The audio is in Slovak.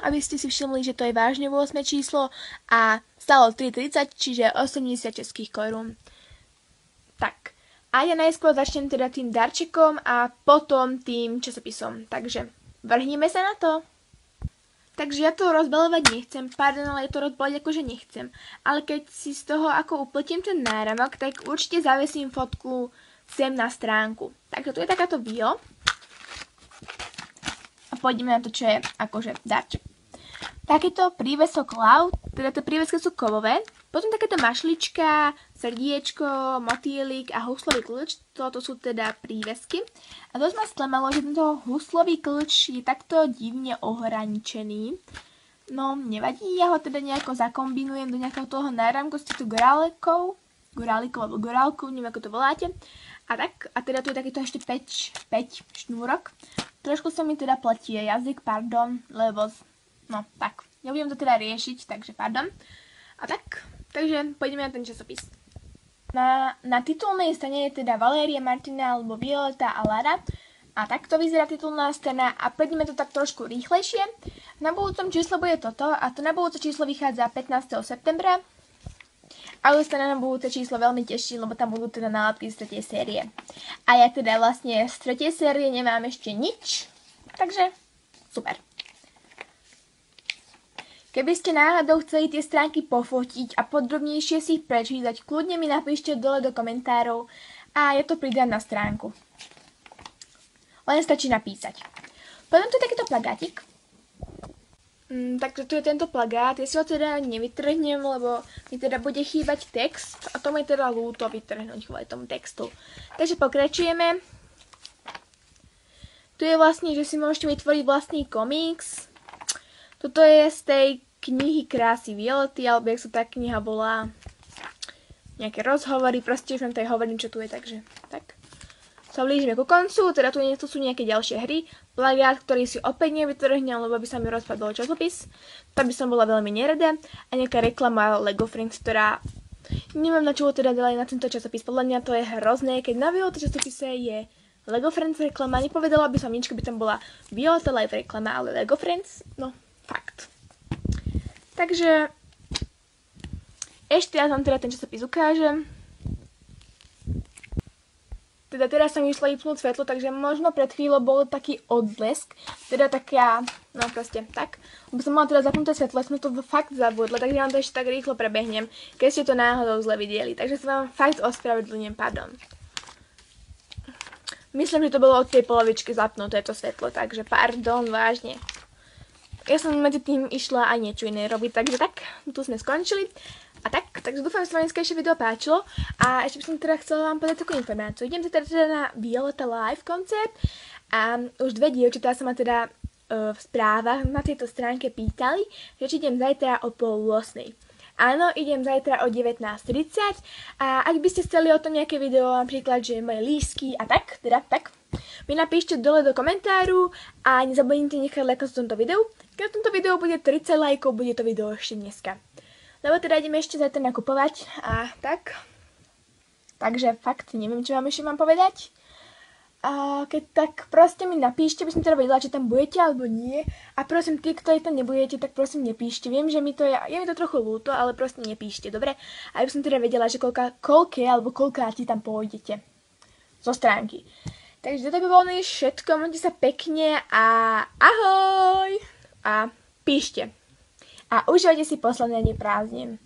aby ste si všimli, že to je vážne 8 číslo a stalo 3,30, čiže 80 českých korún. Tak, a ja najskôr začnem teda tým darčekom a potom tým časopisom. Takže vrhnime sa na to. Takže ja to rozbalovať nechcem, pardon, ale je to rozbaliť akože nechcem. Ale keď si z toho ako upletím ten náramok, tak určite zavesím fotku sem na stránku. Takže tu je takáto bio. A pôjdeme na to, čo je akože darček. Takýto prívesok Love, teda tie prívesky sú kovové. Potom takéto mašlička, srdiečko, motýlik a huslový kľúč. Toto sú teda prívesky. A dosť ma sklamalo, že tento huslový kľúč je takto divne ohraničený. No, nevadí, ja ho teda nejako zakombinujem do nejakého toho náramku s týchto gorálikov alebo gorálku, neviem ako to voláte. A teda tu je takýto ešte 5 šnúrok. Trošku sa mi teda pletie jazyk, pardon, lebo no, tak. Nebudem to teda riešiť, takže pardon. Takže pôjdeme na ten časopis. Na titulnej strane je teda Valéria, Martina alebo Violeta a Lara. A takto vyzerá titulná strana a prejdeme to tak trošku rýchlejšie. Na budúcom čísle bude toto a to na budúce číslo vychádza 15. septembra. Ale sa na budúce číslo veľmi teší, lebo tam budú teda nálepky z 3. série. A ja teda vlastne z 3. série nemám ešte nič, takže super. Keby ste náhodou chceli tie stránky pofotiť a podrobnejšie si ich prečítať, kľudne mi napíšte dole do komentárov a ja to pridám na stránku. Len stačí napísať. Potom tu je takýto plagátik. Takže tu je tento plagát, ja si ho teda nevytrhnem, lebo mi teda bude chýbať text a to mi teda ľúto vytrhnúť kvôli tomu textu. Takže pokračujeme. Tu je vlastne, že si môžete vytvoriť vlastný komiks. Toto je z tej knihy Krásy Violety, alebo jak sa tá kniha volá. Nejaké rozhovory, proste už vám tady hovorím, čo tu je, takže tak. Sa blížime ku koncu, teda tu sú nejaké ďalšie hry. Plagát, ktorý si opäť nevytrhnem, lebo by sa mi rozpadol časopis. To by som bola veľmi nerada. A nejaká reklama Lego Friends, ktorá neviem na čo teda dali na tento časopis. Podľa mňa to je hrozné, keď na Violeta časopise je Lego Friends reklama. Nepovedala by som nič, keby tam bola Violeta Live reklama, ale Lego Friends, no fakt. Takže ešte ja vám teda ten časopis ukážem. Teda teraz som išla vypnúť svetlo, takže možno pred chvíľou bol taký odblesk. Teda taká, no proste tak. Lebo som mala teda zapnuté svetlo, som to fakt zabudla, takže vám to ešte tak rýchlo prebehnem, keď ste to náhodou zle videli. Takže sa vám fakt ospravedlňujem, pardon. Myslím, že to bolo od tej polovičky zapnuté to svetlo, takže pardon, vážne. Ja som medzi tým išla aj niečo iné robiť, takže tak, tu sme skončili. Takže dúfam, že sa vám dneska video páčilo a ešte by som teda chcela vám povedať takú informáciu. Idem teda na Violeta Live koncert a už 2 dievčatá sa ma teda v správach na tejto stránke pýtali, že či idem zajtra o 7:30. Áno, idem zajtra o 19:30 a ak by ste chceli o tom nejaké video, napríklad, že moje lístky a tak, mi napíšte dole do komentáru a nezabudnite nechať like v tomto videu. Keď v tomto videu bude 30 lajkov, bude to video ešte dneska. Lebo teda ideme ešte zajtra nakupovať a tak. Takže fakt neviem, čo vám ešte mám povedať. A keď tak proste mi napíšte, by som teda vedela, či tam budete alebo nie. A prosím, tí, ktorí tam nebudete, tak prosím nepíšte. Viem, že je mi to trochu ľúto, ale proste nepíšte, dobre? A by som teda vedela, že koľkáti tam pôjdete zo stránky. Takže toto by bolo všetko, majte sa pekne a ahoj! A píšte. A užívajte si posledné dni prázdnin.